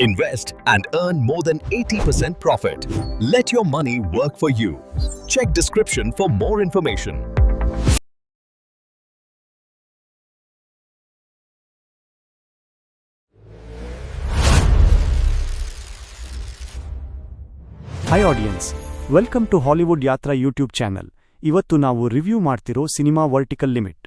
Invest and earn more than 80% profit. Let your money work for you. Check description for more information. Hi audience, welcome to Hollywood Yatra YouTube channel. ಇವತ್ತು ನಾವು review ಮಾಡ್ತಿರೋ cinema vertical limit.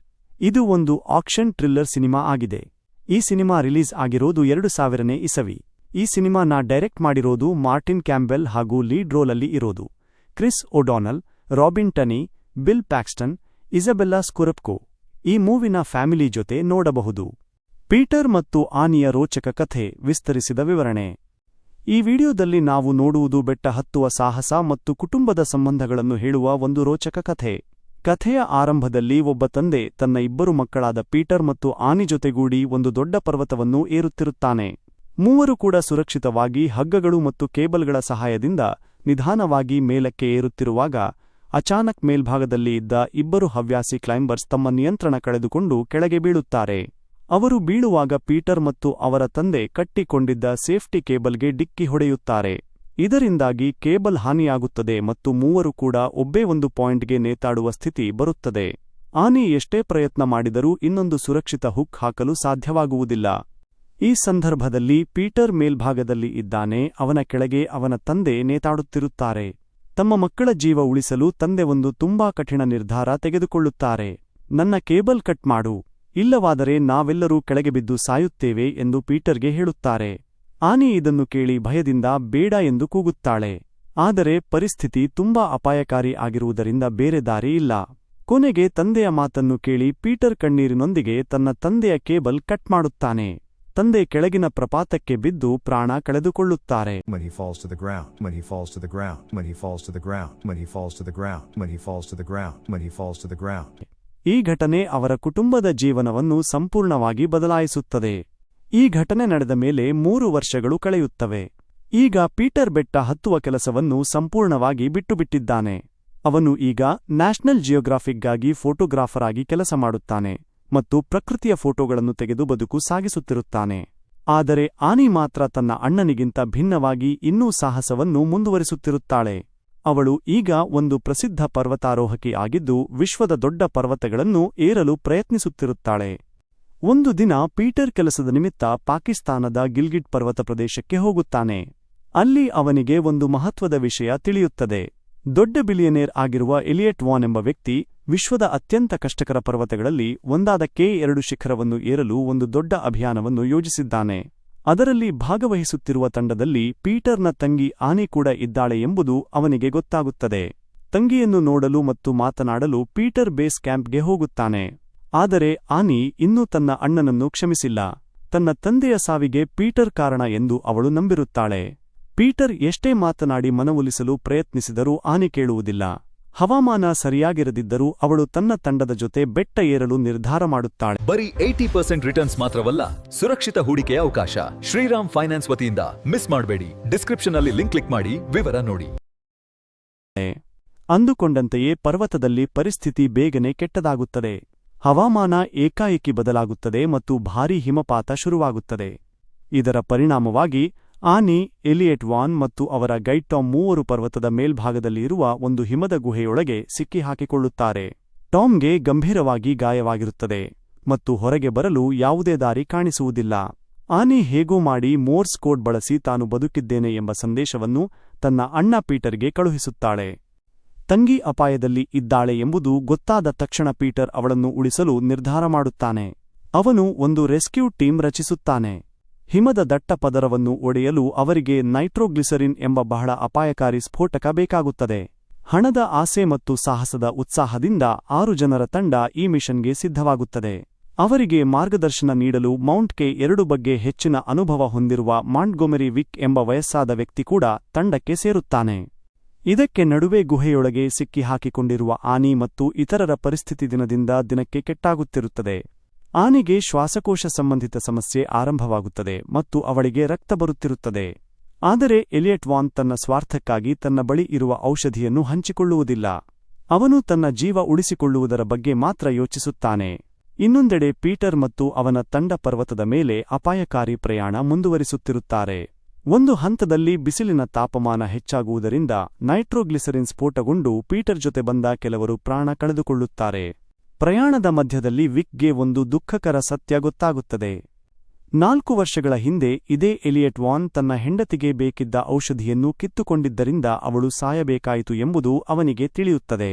ಇದು ಒಂದು action thriller cinema ಆಗಿದೆ. ಈ cinema release ಆಗಿರೋದು 2000ನೇ ಇಸವಿ. ಈ ಸಿನಿಮಾನ ಡೈರೆಕ್ಟ್ ಮಾಡಿರೋದು ಮಾರ್ಟಿನ್ ಕ್ಯಾಂಬೆಲ್ ಹಾಗೂ ಲೀಡ್ ರೋಲಲ್ಲಿ ಇರೋದು ಕ್ರಿಸ್ ಒಡಾನಲ್, ರಾಬಿನ್ ಟನಿ, ಬಿಲ್ ಪ್ಯಾಕ್ಸ್ಟನ್, ಇಸಬೆಲ್ಲಾ ಸ್ಕುರಪ್ಕೋ. ಈ ಮೂವಿನ ಫ್ಯಾಮಿಲಿ ಜೊತೆ ನೋಡಬಹುದು. ಪೀಟರ್ ಮತ್ತು ಆನಿಯ ರೋಚಕ ಕಥೆ, ವಿಸ್ತರಿಸಿದ ವಿವರಣೆ. ಈ ವಿಡಿಯೋದಲ್ಲಿ ನಾವು ನೋಡುವುದು ಬೆಟ್ಟ ಹತ್ತುವ ಸಾಹಸ ಮತ್ತು ಕುಟುಂಬದ ಸಂಬಂಧಗಳನ್ನು ಹೇಳುವ ಒಂದು ರೋಚಕ ಕಥೆ. ಕಥೆಯ ಆರಂಭದಲ್ಲಿ ಒಬ್ಬ ತಂದೆ ತನ್ನ ಇಬ್ಬರು ಮಕ್ಕಳಾದ ಪೀಟರ್ ಮತ್ತು ಆನಿ ಜೊತೆಗೂಡಿ ಒಂದು ದೊಡ್ಡ ಪರ್ವತವನ್ನು ಏರುತ್ತಿರುತ್ತಾನೆ. ಮೂವರು ಕೂಡ ಸುರಕ್ಷಿತವಾಗಿ ಹಗ್ಗಗಳು ಮತ್ತು ಕೇಬಲ್ಗಳ ಸಹಾಯದಿಂದ ನಿಧಾನವಾಗಿ ಮೇಲಕ್ಕೆ ಏರುತ್ತಿರುವಾಗ ಅಚಾನಕ್ ಮೇಲ್ಭಾಗದಲ್ಲಿ ಇದ್ದ ಇಬ್ಬರು ಹವ್ಯಾಸಿ ಕ್ಲೈಂಬರ್ಸ್ ತಮ್ಮ ನಿಯಂತ್ರಣ ಕಳೆದುಕೊಂಡು ಕೆಳಗೆ ಬೀಳುತ್ತಾರೆ. ಅವರು ಬೀಳುವಾಗ ಪೀಟರ್ ಮತ್ತು ಅವರ ತಂದೆ ಕಟ್ಟಿಕೊಂಡಿದ್ದ ಸೇಫ್ಟಿ ಕೇಬಲ್ಗೆ ಡಿಕ್ಕಿ ಹೊಡೆಯುತ್ತಾರೆ. ಇದರಿಂದಾಗಿ ಕೇಬಲ್ ಹಾನಿಯಾಗುತ್ತದೆ ಮತ್ತು ಮೂವರು ಕೂಡ ಒಬ್ಬೇ ಒಂದು ಪಾಯಿಂಟ್ಗೆ ನೇತಾಡುವ ಸ್ಥಿತಿ ಬರುತ್ತದೆ. ಆನಿ ಎಷ್ಟೇ ಪ್ರಯತ್ನ ಮಾಡಿದರೂ ಇನ್ನೊಂದು ಸುರಕ್ಷಿತ ಹುಕ್ ಹಾಕಲು ಸಾಧ್ಯವಾಗುವುದಿಲ್ಲ. ಈ ಸಂದರ್ಭದಲ್ಲಿ ಪೀಟರ್ ಮೇಲ್ಭಾಗದಲ್ಲಿ ಇದ್ದಾನೆ, ಅವನ ಕೆಳಗೆ ಅವನ ತಂದೆ ನೇತಾಡುತ್ತಿರುತ್ತಾರೆ. ತಮ್ಮ ಮಕ್ಕಳ ಜೀವ ಉಳಿಸಲು ತಂದೆ ಒಂದು ತುಂಬಾ ಕಠಿಣ ನಿರ್ಧಾರ ತೆಗೆದುಕೊಳ್ಳುತ್ತಾರೆ. ನನ್ನ ಕೇಬಲ್ ಕಟ್ ಮಾಡು, ಇಲ್ಲವಾದರೆ ನಾವೆಲ್ಲರೂ ಕೆಳಗೆ ಬಿದ್ದು ಸಾಯುತ್ತೇವೆ ಎಂದು ಪೀಟರ್ಗೆ ಹೇಳುತ್ತಾರೆ. ಆನಿ ಇದನ್ನು ಕೇಳಿ ಭಯದಿಂದ ಬೇಡ ಎಂದು ಕೂಗುತ್ತಾಳೆ. ಆದರೆ ಪರಿಸ್ಥಿತಿ ತುಂಬಾ ಅಪಾಯಕಾರಿ ಆಗಿರುವುದರಿಂದ ಬೇರೆ ದಾರಿ ಇಲ್ಲ. ಕೊನೆಗೆ ತಂದೆಯ ಮಾತನ್ನು ಕೇಳಿ ಪೀಟರ್ ಕಣ್ಣೀರಿನೊಂದಿಗೆ ತನ್ನ ತಂದೆಯ ಕೇಬಲ್ ಕಟ್ ಮಾಡುತ್ತಾನೆ. ತಂದೆ ಕೆಳಗಿನ ಪ್ರಪಾತಕ್ಕೆ ಬಿದ್ದು ಪ್ರಾಣ ಕಳೆದುಕೊಳ್ಳುತ್ತಾರೆ. ಈ ಘಟನೆ ಅವರ ಕುಟುಂಬದ ಜೀವನವನ್ನು ಸಂಪೂರ್ಣವಾಗಿ ಬದಲಾಯಿಸುತ್ತದೆ. ಈ ಘಟನೆ ನಡೆದ ಮೇಲೆ 3 ವರ್ಷಗಳು ಕಳೆಯುತ್ತವೆ. ಈಗ ಪೀಟರ್ ಬೆಟ್ಟ ಹತ್ತುವ ಕೆಲಸವನ್ನು ಸಂಪೂರ್ಣವಾಗಿ ಬಿಟ್ಟುಬಿಟ್ಟಿದ್ದಾನೆ. ಅವನು ಈಗ ನ್ಯಾಷನಲ್ ಜಿಯೋಗ್ರಾಫಿಕ್ಗಾಗಿ ಫೋಟೋಗ್ರಾಫರ್ ಆಗಿ ಕೆಲಸ ಮಾಡುತ್ತಾನೆ ಮತ್ತು ಪ್ರಕೃತಿಯ ಫೋಟೋಗಳನ್ನು ತೆಗೆದು ಬದುಕು ಸಾಗಿಸುತ್ತಿರುತ್ತಾನೆ. ಆದರೆ ಆನಿ ಮಾತ್ರ ತನ್ನ ಅಣ್ಣನಿಗಿಂತ ಭಿನ್ನವಾಗಿ ಇನ್ನೂ ಸಾಹಸವನ್ನು ಮುಂದುವರಿಸುತ್ತಿರುತ್ತಾಳೆ. ಅವಳು ಈಗ ಒಂದು ಪ್ರಸಿದ್ಧ ಪರ್ವತಾರೋಹಕಿ ಆಗಿದ್ದು ವಿಶ್ವದ ದೊಡ್ಡ ಪರ್ವತಗಳನ್ನು ಏರಲು ಪ್ರಯತ್ನಿಸುತ್ತಿರುತ್ತಾಳೆ. ಒಂದು ದಿನ ಪೀಟರ್ ಕೆಲಸದ ನಿಮಿತ್ತ ಪಾಕಿಸ್ತಾನದ ಗಿಲ್ಗಿಟ್ ಪರ್ವತ ಪ್ರದೇಶಕ್ಕೆ ಹೋಗುತ್ತಾನೆ. ಅಲ್ಲಿ ಅವನಿಗೆ ಒಂದು ಮಹತ್ವದ ವಿಷಯ ತಿಳಿಯುತ್ತದೆ. ದೊಡ್ಡ ಬಿಲಿಯನೇರ್ ಆಗಿರುವ ಎಲಿಯಟ್ ವಾನ್ ಎಂಬ ವ್ಯಕ್ತಿ ವಿಶ್ವದ ಅತ್ಯಂತ ಕಷ್ಟಕರ ಪರ್ವತಗಳಲ್ಲಿ ಒಂದಾದ K2 ಶಿಖರವನ್ನು ಏರಲು ಒಂದು ದೊಡ್ಡ ಅಭಿಯಾನವನ್ನು ಯೋಜಿಸಿದ್ದಾನೆ. ಅದರಲ್ಲಿ ಭಾಗವಹಿಸುತ್ತಿರುವ ತಂಡದಲ್ಲಿ ಪೀಟರ್ನ ತಂಗಿ ಆನಿ ಕೂಡ ಇದ್ದಾಳೆ ಎಂಬುದು ಅವನಿಗೆ ಗೊತ್ತಾಗುತ್ತದೆ. ತಂಗಿಯನ್ನು ನೋಡಲು ಮತ್ತು ಮಾತನಾಡಲು ಪೀಟರ್ ಬೇಸ್ ಕ್ಯಾಂಪ್ಗೆ ಹೋಗುತ್ತಾನೆ. ಆದರೆ ಆನಿ ಇನ್ನೂ ತನ್ನ ಅಣ್ಣನನ್ನು ಕ್ಷಮಿಸಿಲ್ಲ. ತನ್ನ ತಂದೆಯ ಸಾವಿಗೆ ಪೀಟರ್ ಕಾರಣ ಎಂದು ಅವಳು ನಂಬಿರುತ್ತಾಳೆ. ಪೀಟರ್ ಎಷ್ಟೇ ಮಾತನಾಡಿ ಮನವೊಲಿಸಲು ಪ್ರಯತ್ನಿಸಿದರೂ ಆನಿ ಕೇಳುವುದಿಲ್ಲ. ಹವಾಮಾನ ಸರಿಯಾಗಿರದಿದ್ದರೂ ಅವಳು ತನ್ನ ತಂಡದ ಜೊತೆ ಬೆಟ್ಟ ಏರಲು ನಿರ್ಧಾರ ಮಾಡುತ್ತಾಳೆ. ಬರೀ 80% ರಿಟರ್ನ್ಸ್ ಮಾತ್ರವಲ್ಲ, ಸುರಕ್ಷಿತ ಹೂಡಿಕೆಯ ಅವಕಾಶ. ಶ್ರೀರಾಮ್ ಫೈನಾನ್ಸ್ ವತಿಯಿಂದ ಮಿಸ್ ಮಾಡಬೇಡಿ. ಡಿಸ್ಕ್ರಿಪ್ಷನ್ ಅಲ್ಲಿ ಲಿಂಕ್ ಕ್ಲಿಕ್ ಮಾಡಿ ವಿವರ ನೋಡಿ. ಅಂದುಕೊಂಡಂತೆಯೇ ಪರ್ವತದಲ್ಲಿ ಪರಿಸ್ಥಿತಿ ಬೇಗನೆ ಕೆಟ್ಟದಾಗುತ್ತದೆ. ಹವಾಮಾನ ಏಕಾಏಕಿ ಬದಲಾಗುತ್ತದೆ ಮತ್ತು ಭಾರೀ ಹಿಮಪಾತ ಶುರುವಾಗುತ್ತದೆ. ಇದರ ಪರಿಣಾಮವಾಗಿ ಆನಿ, ಎಲಿಯಟ್ ವಾನ್ ಮತ್ತು ಅವರ ಗೈಡ್ ಟಾಮ್ ಮೂವರು ಪರ್ವತದ ಮೇಲ್ಭಾಗದಲ್ಲಿ ಇರುವ ಒಂದು ಹಿಮದ ಗುಹೆಯೊಳಗೆ ಸಿಕ್ಕಿಹಾಕಿಕೊಳ್ಳುತ್ತಾರೆ. ಟಾಮ್ಗೆ ಗಂಭೀರವಾಗಿ ಗಾಯವಾಗಿರುತ್ತದೆ ಮತ್ತು ಹೊರಗೆ ಬರಲು ಯಾವುದೇ ದಾರಿ ಕಾಣಿಸುವುದಿಲ್ಲ. ಆನಿ ಹೇಗೂ ಮಾಡಿ ಮೋರ್ಸ್ ಕೋಡ್ ಬಳಸಿ ತಾನು ಬದುಕಿದ್ದೇನೆ ಎಂಬ ಸಂದೇಶವನ್ನು ತನ್ನ ಅಣ್ಣ ಪೀಟರ್ಗೆ ಕಳುಹಿಸುತ್ತಾಳೆ. ತಂಗಿ ಅಪಾಯದಲ್ಲಿ ಇದ್ದಾಳೆ ಎಂಬುದು ಗೊತ್ತಾದ ತಕ್ಷಣ ಪೀಟರ್ ಅವಳನ್ನು ಉಳಿಸಲು ನಿರ್ಧಾರ ಮಾಡುತ್ತಾನೆ. ಅವನು ಒಂದು ರೆಸ್ಕ್ಯೂ ಟೀಮ್ ರಚಿಸುತ್ತಾನೆ. ಹಿಮದ ದಟ್ಟ ಪದರವನ್ನು ಒಡೆಯಲು ಅವರಿಗೆ ನೈಟ್ರೋಗ್ಲಿಸರಿನ್ ಎಂಬ ಬಹಳ ಅಪಾಯಕಾರಿ ಸ್ಫೋಟಕ ಬೇಕಾಗುತ್ತದೆ. ಹಣದ ಆಸೆ ಮತ್ತು ಸಾಹಸದ ಉತ್ಸಾಹದಿಂದ 6 ಜನರ ತಂಡ ಈ ಮಿಷನ್ಗೆ ಸಿದ್ಧವಾಗುತ್ತದೆ. ಅವರಿಗೆ ಮಾರ್ಗದರ್ಶನ ನೀಡಲು ಮೌಂಟ್ K2 ಬಗ್ಗೆ ಹೆಚ್ಚಿನ ಅನುಭವ ಹೊಂದಿರುವ ಮಾಂಟ್ಗೊಮೆರಿ ವಿಕ್ ಎಂಬ ವಯಸ್ಸಾದ ವ್ಯಕ್ತಿ ಕೂಡ ತಂಡಕ್ಕೆ ಸೇರುತ್ತಾನೆ. ಇದಕ್ಕೆ ನಡುವೆ ಗುಹೆಯೊಳಗೆ ಸಿಕ್ಕಿಹಾಕಿಕೊಂಡಿರುವ ಆನಿ ಮತ್ತು ಇತರರ ಪರಿಸ್ಥಿತಿ ದಿನದಿಂದ ದಿನಕ್ಕೆ ಕೆಟ್ಟಾಗುತ್ತಿರುತ್ತದೆ. ಆನಿಗೆ ಶ್ವಾಸಕೋಶ ಸಂಬಂಧಿತ ಸಮಸ್ಯೆ ಆರಂಭವಾಗುತ್ತದೆ ಮತ್ತು ಅವಳಿಗೆ ರಕ್ತ ಬರುತ್ತಿರುತ್ತದೆ. ಆದರೆ ಎಲಿಯಟ್ ವಾನ್ ತನ್ನ ಸ್ವಾರ್ಥಕ್ಕಾಗಿ ತನ್ನ ಬಳಿ ಇರುವ ಔಷಧಿಯನ್ನು ಹಂಚಿಕೊಳ್ಳುವುದಿಲ್ಲ. ಅವನು ತನ್ನ ಜೀವ ಉಳಿಸಿಕೊಳ್ಳುವುದರ ಬಗ್ಗೆ ಮಾತ್ರ ಯೋಚಿಸುತ್ತಾನೆ. ಇನ್ನೊಂದೆಡೆ ಪೀಟರ್ ಮತ್ತು ಅವನ ತಂಡ ಪರ್ವತದ ಮೇಲೆ ಅಪಾಯಕಾರಿ ಪ್ರಯಾಣ ಮುಂದುವರಿಸುತ್ತಿರುತ್ತಾರೆ. ಒಂದು ಹಂತದಲ್ಲಿ ಬಿಸಿಲಿನ ತಾಪಮಾನ ಹೆಚ್ಚಾಗುವುದರಿಂದ ನೈಟ್ರೋಗ್ಲಿಸರಿನ್ ಸ್ಫೋಟಗೊಂಡು ಪೀಟರ್ ಜೊತೆ ಬಂದ ಕೆಲವರು ಪ್ರಾಣ ಕಳೆದುಕೊಳ್ಳುತ್ತಾರೆ. ಪ್ರಯಾಣದ ಮಧ್ಯದಲ್ಲಿ ವಿಕ್ಗೆ ಒಂದು ದುಃಖಕರ ಸತ್ಯ ಗೊತ್ತಾಗುತ್ತದೆ. 4 ವರ್ಷಗಳ ಹಿಂದೆ ಇದೇ ಎಲಿಯಟ್ ವಾನ್ ತನ್ನ ಹೆಂಡತಿಗೆ ಬೇಕಿದ್ದ ಔಷಧಿಯನ್ನು ಕಿತ್ತುಕೊಂಡಿದ್ದರಿಂದ ಅವಳು ಸಾಯಬೇಕಾಯಿತು ಎಂಬುದು ಅವನಿಗೆ ತಿಳಿಯುತ್ತದೆ.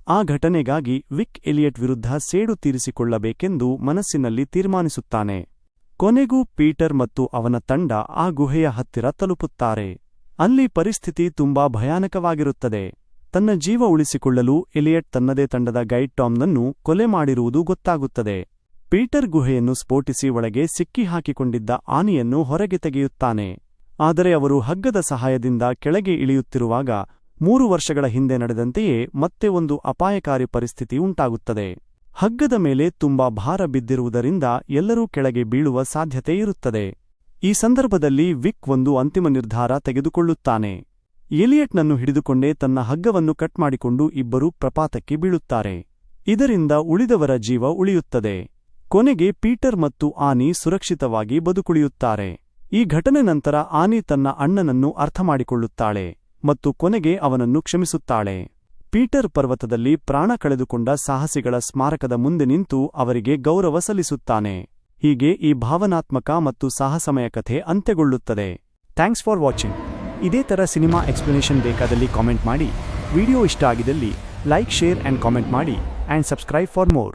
ಆ ಘಟನೆಗಾಗಿ ವಿಕ್ ಎಲಿಯಟ್ ವಿರುದ್ಧ ಸೇಡು ತೀರಿಸಿಕೊಳ್ಳಬೇಕೆಂದು ಮನಸ್ಸಿನಲ್ಲಿ ತೀರ್ಮಾನಿಸುತ್ತಾನೆ. ಕೊನೆಗೂ ಪೀಟರ್ ಮತ್ತು ಅವನ ತಂಡ ಆ ಗುಹೆಯ ಹತ್ತಿರ ತಲುಪುತ್ತಾರೆ. ಅಲ್ಲಿ ಪರಿಸ್ಥಿತಿ ತುಂಬಾ ಭಯಾನಕವಾಗಿರುತ್ತದೆ. ತನ್ನ ಜೀವ ಉಳಿಸಿಕೊಳ್ಳಲು ಎಲಿಯಟ್ ತನ್ನದೇ ತಂಡದ ಗೈಡ್ ಟಾಮ್ನನ್ನು ಕೊಲೆ ಮಾಡಿರುವುದು ಗೊತ್ತಾಗುತ್ತದೆ. ಪೀಟರ್ ಗುಹೆಯನ್ನು ಸ್ಫೋಟಿಸಿ ಒಳಗೆ ಸಿಕ್ಕಿಹಾಕಿಕೊಂಡಿದ್ದ ಆನಿಯನ್ನು ಹೊರಗೆ ತೆಗೆಯುತ್ತಾನೆ. ಆದರೆ ಅವರು ಹಗ್ಗದ ಸಹಾಯದಿಂದ ಕೆಳಗೆ ಇಳಿಯುತ್ತಿರುವಾಗ 3 ವರ್ಷಗಳ ಹಿಂದೆ ನಡೆದಂತೆಯೇ ಮತ್ತೆ ಒಂದು ಅಪಾಯಕಾರಿ ಪರಿಸ್ಥಿತಿ ಉಂಟಾಗುತ್ತದೆ. ಹಗ್ಗದ ಮೇಲೆ ತುಂಬಾ ಭಾರ ಬಿದ್ದಿರುವುದರಿಂದ ಎಲ್ಲರೂ ಕೆಳಗೆ ಬೀಳುವ ಸಾಧ್ಯತೆ ಇರುತ್ತದೆ. ಈ ಸಂದರ್ಭದಲ್ಲಿ ವಿಕ್ ಒಂದು ಅಂತಿಮ ನಿರ್ಧಾರ ತೆಗೆದುಕೊಳ್ಳುತ್ತಾನೆ. ಎಲಿಯಟ್ನನ್ನು ಹಿಡಿದುಕೊಂಡೇ ತನ್ನ ಹಗ್ಗವನ್ನು ಕಟ್ ಮಾಡಿಕೊಂಡು ಇಬ್ಬರೂ ಪ್ರಪಾತಕ್ಕೆ ಬೀಳುತ್ತಾರೆ. ಇದರಿಂದ ಉಳಿದವರ ಜೀವ ಉಳಿಯುತ್ತದೆ. ಕೊನೆಗೆ ಪೀಟರ್ ಮತ್ತು ಆನಿ ಸುರಕ್ಷಿತವಾಗಿ ಬದುಕುಳಿಯುತ್ತಾರೆ. ಈ ಘಟನೆ ನಂತರ ಆನಿ ತನ್ನ ಅಣ್ಣನನ್ನು ಅರ್ಥಮಾಡಿಕೊಳ್ಳುತ್ತಾಳೆ ಮತ್ತು ಕೊನೆಗೆ ಅವನನ್ನು ಕ್ಷಮಿಸುತ್ತಾಳೆ. ಪೀಟರ್ ಪರ್ವತದಲ್ಲಿ ಪ್ರಾಣ ಕಳೆದುಕೊಂಡ ಸಾಹಸಿಗಳ ಸ್ಮಾರಕದ ಮುಂದೆ ನಿಂತು ಅವರಿಗೆ ಗೌರವ ಸಲ್ಲಿಸುತ್ತಾನೆ. ಹೀಗೆ ಈ ಭಾವನಾತ್ಮಕ ಮತ್ತು ಸಾಹಸಮಯ ಕಥೆ ಅಂತ್ಯಗೊಳ್ಳುತ್ತದೆ. Thanks for watching. ಇದೇ ಥರ ಸಿನಿಮಾ ಎಕ್ಸ್ಪ್ಲನೇಷನ್ ಬೇಕಾದಲ್ಲಿ ಕಾಮೆಂಟ್ ಮಾಡಿ. ವಿಡಿಯೋ ಇಷ್ಟ ಆಗಿದಲ್ಲಿ ಲೈಕ್, ಶೇರ್ ಆ್ಯಂಡ್ ಕಾಮೆಂಟ್ ಮಾಡಿ ಆ್ಯಂಡ್ ಸಬ್ಸ್ಕ್ರೈಬ್ ಫಾರ್ ಮೋರ್.